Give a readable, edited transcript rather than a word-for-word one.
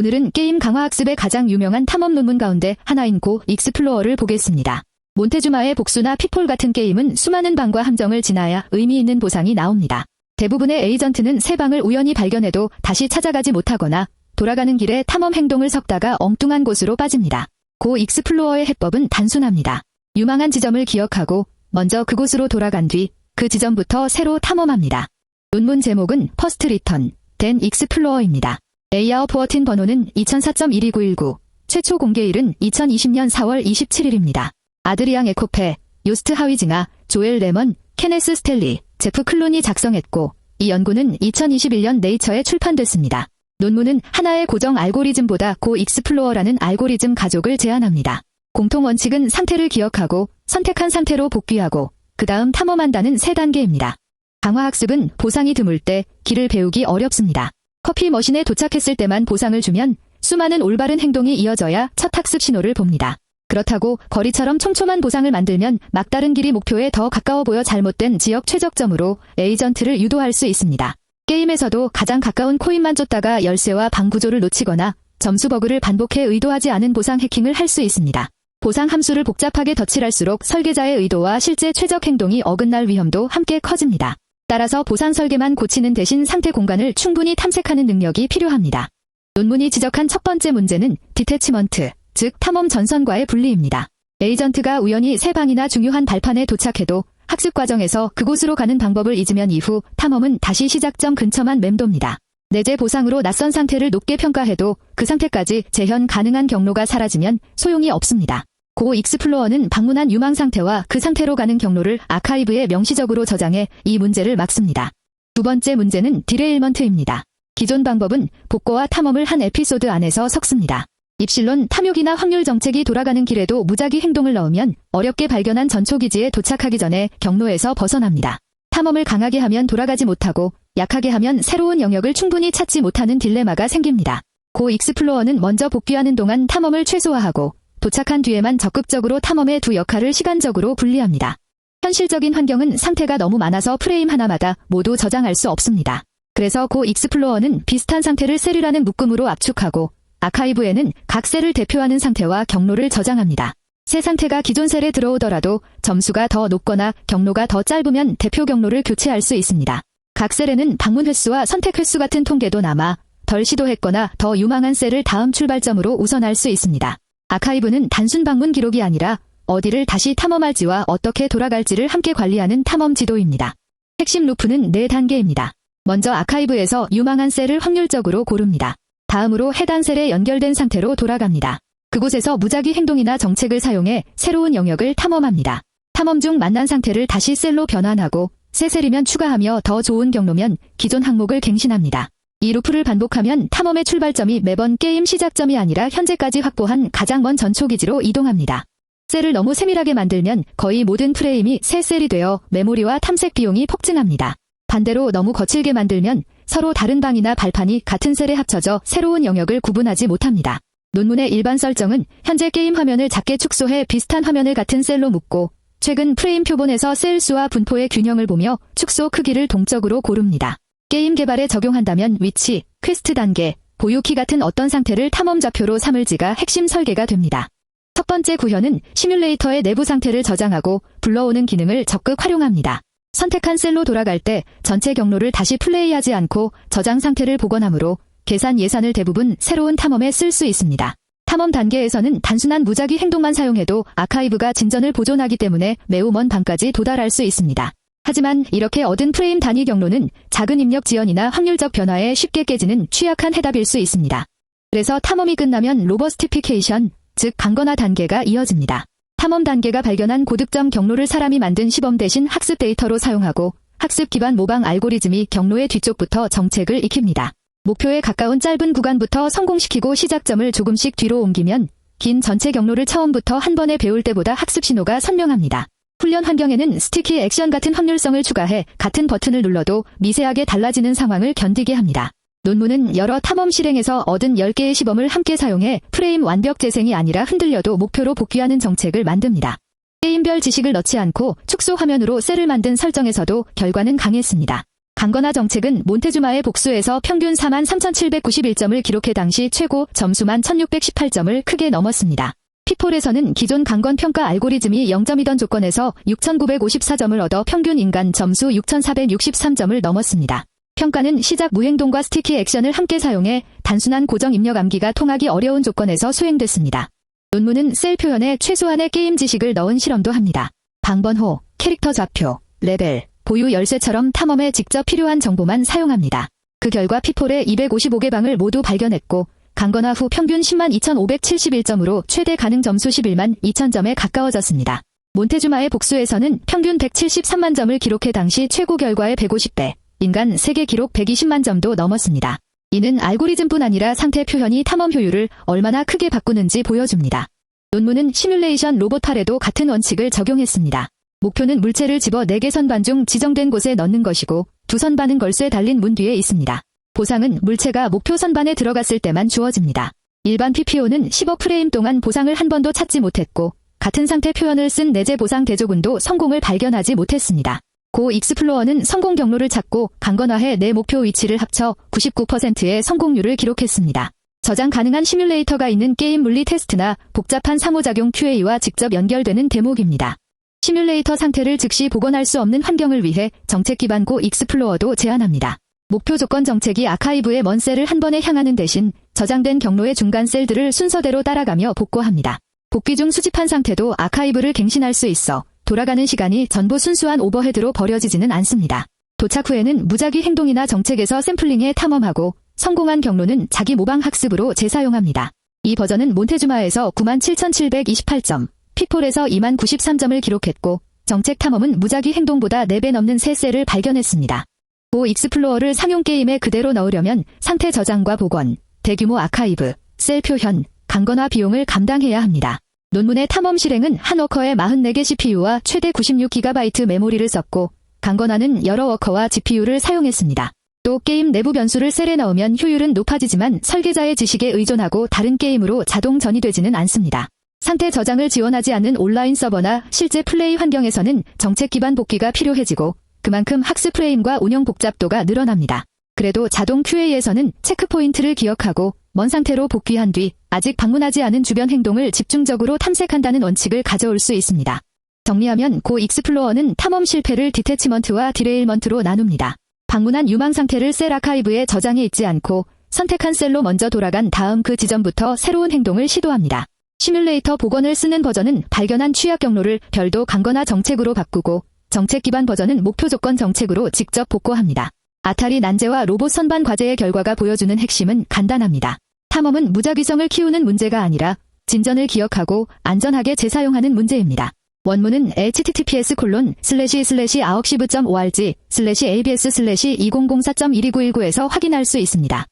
오늘은 게임 강화학습의 가장 유명한 탐험 논문 가운데 하나인 고 익스플로어를 보겠습니다. 몬테주마의 복수나 피폴 같은 게임은 수많은 방과 함정을 지나야 의미 있는 보상이 나옵니다. 대부분의 에이전트는 새 방을 우연히 발견해도 다시 찾아가지 못하거나 돌아가는 길에 탐험 행동을 섞다가 엉뚱한 곳으로 빠집니다. 고 익스플로어의 해법은 단순합니다. 유망한 지점을 기억하고 먼저 그곳으로 돌아간 뒤 그 지점부터 새로 탐험합니다. 논문 제목은 퍼스트 리턴, 댄 익스플로어입니다. AR14 번호는 2004.12919, 최초 공개일은 2020년 4월 27일입니다. 아드리앙 에코페, 요스트 하위징아, 조엘 레먼, 케네스 스텔리, 제프 클론이 작성했고 이 연구는 2021년 네이처에 출판됐습니다. 논문은 하나의 고정 알고리즘보다 고 익스플로어라는 알고리즘 가족을 제안합니다. 공통 원칙은 상태를 기억하고 선택한 상태로 복귀하고 그 다음 탐험한다는 3단계입니다. 강화학습은 보상이 드물 때 길을 배우기 어렵습니다. 커피 머신에 도착했을 때만 보상을 주면 수많은 올바른 행동이 이어져야 첫 학습 신호를 봅니다. 그렇다고 거리처럼 촘촘한 보상을 만들면 막다른 길이 목표에 더 가까워 보여 잘못된 지역 최적점으로 에이전트를 유도할 수 있습니다. 게임에서도 가장 가까운 코인만 쫓다가 열쇠와 방 구조를 놓치거나 점수 버그를 반복해 의도하지 않은 보상 해킹을 할 수 있습니다. 보상 함수를 복잡하게 덧칠할수록 설계자의 의도와 실제 최적 행동이 어긋날 위험도 함께 커집니다. 따라서 보상 설계만 고치는 대신 상태 공간을 충분히 탐색하는 능력이 필요합니다. 논문이 지적한 첫 번째 문제는 디태치먼트, 즉 탐험 전선과의 분리입니다. 에이전트가 우연히 새 방이나 중요한 발판에 도착해도 학습 과정에서 그곳으로 가는 방법을 잊으면 이후 탐험은 다시 시작점 근처만 맴돕니다. 내재 보상으로 낯선 상태를 높게 평가해도 그 상태까지 재현 가능한 경로가 사라지면 소용이 없습니다. 고 익스플로어는 방문한 유망 상태와 그 상태로 가는 경로를 아카이브에 명시적으로 저장해 이 문제를 막습니다. 두 번째 문제는 디레일먼트입니다. 기존 방법은 복고와 탐험을 한 에피소드 안에서 섞습니다. 입실론 탐욕이나 확률 정책이 돌아가는 길에도 무작위 행동을 넣으면 어렵게 발견한 전초기지에 도착하기 전에 경로에서 벗어납니다. 탐험을 강하게 하면 돌아가지 못하고 약하게 하면 새로운 영역을 충분히 찾지 못하는 딜레마가 생깁니다. 고 익스플로어는 먼저 복귀하는 동안 탐험을 최소화하고 도착한 뒤에만 적극적으로 탐험의 두 역할을 시간적으로 분리합니다. 현실적인 환경은 상태가 너무 많아서 프레임 하나마다 모두 저장할 수 없습니다. 그래서 고 익스플로어는 비슷한 상태를 셀이라는 묶음으로 압축하고 아카이브에는 각 셀을 대표하는 상태와 경로를 저장합니다. 새 상태가 기존 셀에 들어오더라도 점수가 더 높거나 경로가 더 짧으면 대표 경로를 교체할 수 있습니다. 각 셀에는 방문 횟수와 선택 횟수 같은 통계도 남아 덜 시도했거나 더 유망한 셀을 다음 출발점으로 우선할 수 있습니다. 아카이브는 단순 방문 기록이 아니라 어디를 다시 탐험할지와 어떻게 돌아갈지를 함께 관리하는 탐험 지도입니다. 핵심 루프는 4단계입니다. 먼저 아카이브에서 유망한 셀을 확률적으로 고릅니다. 다음으로 해당 셀에 연결된 상태로 돌아갑니다. 그곳에서 무작위 행동이나 정책을 사용해 새로운 영역을 탐험합니다. 탐험 중 만난 상태를 다시 셀로 변환하고 새 셀이면 추가하며 더 좋은 경로면 기존 항목을 갱신합니다. 이 루프를 반복하면 탐험의 출발점이 매번 게임 시작점이 아니라 현재까지 확보한 가장 먼 전초기지로 이동합니다. 셀을 너무 세밀하게 만들면 거의 모든 프레임이 새 셀이 되어 메모리와 탐색 비용이 폭증합니다. 반대로 너무 거칠게 만들면 서로 다른 방이나 발판이 같은 셀에 합쳐져 새로운 영역을 구분하지 못합니다. 논문의 일반 설정은 현재 게임 화면을 작게 축소해 비슷한 화면을 같은 셀로 묶고 최근 프레임 표본에서 셀 수와 분포의 균형을 보며 축소 크기를 동적으로 고릅니다. 게임 개발에 적용한다면 위치, 퀘스트 단계, 보유키 같은 어떤 상태를 탐험 좌표로 삼을지가 핵심 설계가 됩니다. 첫 번째 구현은 시뮬레이터의 내부 상태를 저장하고 불러오는 기능을 적극 활용합니다. 선택한 셀로 돌아갈 때 전체 경로를 다시 플레이하지 않고 저장 상태를 복원하므로 계산 예산을 대부분 새로운 탐험에 쓸 수 있습니다. 탐험 단계에서는 단순한 무작위 행동만 사용해도 아카이브가 진전을 보존하기 때문에 매우 먼 방까지 도달할 수 있습니다. 하지만 이렇게 얻은 프레임 단위 경로는 작은 입력 지연이나 확률적 변화에 쉽게 깨지는 취약한 해답일 수 있습니다. 그래서 탐험이 끝나면 로버스티피케이션, 즉 강건화 단계가 이어집니다. 탐험 단계가 발견한 고득점 경로를 사람이 만든 시범 대신 학습 데이터로 사용하고 학습 기반 모방 알고리즘이 경로의 뒤쪽부터 정책을 익힙니다. 목표에 가까운 짧은 구간부터 성공시키고 시작점을 조금씩 뒤로 옮기면 긴 전체 경로를 처음부터 한 번에 배울 때보다 학습 신호가 선명합니다. 훈련 환경에는 스티키 액션 같은 확률성을 추가해 같은 버튼을 눌러도 미세하게 달라지는 상황을 견디게 합니다. 논문은 여러 탐험 실행에서 얻은 10개의 시범을 함께 사용해 프레임 완벽 재생이 아니라 흔들려도 목표로 복귀하는 정책을 만듭니다. 게임별 지식을 넣지 않고 축소 화면으로 셀을 만든 설정에서도 결과는 강했습니다. 강건하 정책은 몬테주마의 복수에서 평균 43,791점을 기록해 당시 최고 점수만 1,618점을 크게 넘었습니다. 피폴에서는 기존 강건 평가 알고리즘이 0점이던 조건에서 6,954점을 얻어 평균 인간 점수 6,463점을 넘었습니다. 평가는 시작 무행동과 스티키 액션을 함께 사용해 단순한 고정 입력 암기가 통하기 어려운 조건에서 수행됐습니다. 논문은 셀 표현에 최소한의 게임 지식을 넣은 실험도 합니다. 방번호, 캐릭터 좌표, 레벨, 보유 열쇠처럼 탐험에 직접 필요한 정보만 사용합니다. 그 결과 피폴의 255개 방을 모두 발견했고 강건하 후 평균 102,571점으로 최대 가능 점수 11만 2천점에 가까워졌습니다. 몬테주마의 복수에서는 평균 173만 점을 기록해 당시 최고 결과의 150배, 인간 세계 기록 120만 점도 넘었습니다. 이는 알고리즘뿐 아니라 상태 표현이 탐험 효율을 얼마나 크게 바꾸는지 보여줍니다. 논문은 시뮬레이션 로봇팔에도 같은 원칙을 적용했습니다. 목표는 물체를 집어 4개 선반 중 지정된 곳에 넣는 것이고 2선반은 걸쇠 달린 문 뒤에 있습니다. 보상은 물체가 목표 선반에 들어갔을 때만 주어집니다. 일반 PPO는 15프레임 동안 보상을 한 번도 찾지 못했고 같은 상태 표현을 쓴 내재 보상 대조군도 성공을 발견하지 못했습니다. 고 익스플로어는 성공 경로를 찾고 강건화해 내 목표 위치를 합쳐 99%의 성공률을 기록했습니다. 저장 가능한 시뮬레이터가 있는 게임 물리 테스트나 복잡한 상호작용 QA와 직접 연결되는 대목입니다. 시뮬레이터 상태를 즉시 복원할 수 없는 환경을 위해 정책 기반 고 익스플로어도 제안합니다. 목표 조건 정책이 아카이브의 먼 셀을 한 번에 향하는 대신 저장된 경로의 중간 셀들을 순서대로 따라가며 복구합니다. 복귀 중 수집한 상태도 아카이브를 갱신할 수 있어 돌아가는 시간이 전부 순수한 오버헤드로 버려지지는 않습니다. 도착 후에는 무작위 행동이나 정책에서 샘플링에 탐험하고 성공한 경로는 자기 모방 학습으로 재사용합니다. 이 버전은 몬테주마에서 97,728점, 피폴에서 2093점을 기록했고 정책 탐험은 무작위 행동보다 4배 넘는 새 셀을 발견했습니다. 고 익스플로어를 상용 게임에 그대로 넣으려면 상태 저장과 복원, 대규모 아카이브, 셀 표현, 강건화 비용을 감당해야 합니다. 논문의 탐험 실행은 한 워커에 44개 CPU와 최대 96GB 메모리를 썼고 강건화는 여러 워커와 GPU를 사용했습니다. 또 게임 내부 변수를 셀에 넣으면 효율은 높아지지만 설계자의 지식에 의존하고 다른 게임으로 자동 전이되지는 않습니다. 상태 저장을 지원하지 않는 온라인 서버나 실제 플레이 환경에서는 정책 기반 복귀가 필요해지고 그만큼 학습 프레임과 운영 복잡도가 늘어납니다. 그래도 자동 QA에서는 체크포인트를 기억하고 먼 상태로 복귀한 뒤 아직 방문하지 않은 주변 행동을 집중적으로 탐색한다는 원칙을 가져올 수 있습니다. 정리하면 고 익스플로어는 탐험 실패를 디태치먼트와 디레일먼트로 나눕니다. 방문한 유망 상태를 셀 아카이브에 저장해 있지 않고 선택한 셀로 먼저 돌아간 다음 그 지점부터 새로운 행동을 시도합니다. 시뮬레이터 복원을 쓰는 버전은 발견한 취약 경로를 별도 강건화 정책으로 바꾸고 정책 기반 버전은 목표 조건 정책으로 직접 복구합니다. 아타리 난제와 로봇 선반 과제의 결과가 보여주는 핵심은 간단합니다. 탐험은 무작위성을 키우는 문제가 아니라 진전을 기억하고 안전하게 재사용하는 문제입니다. 원문은 https://archive.org/abs/2004.1299에서 확인할 수 있습니다.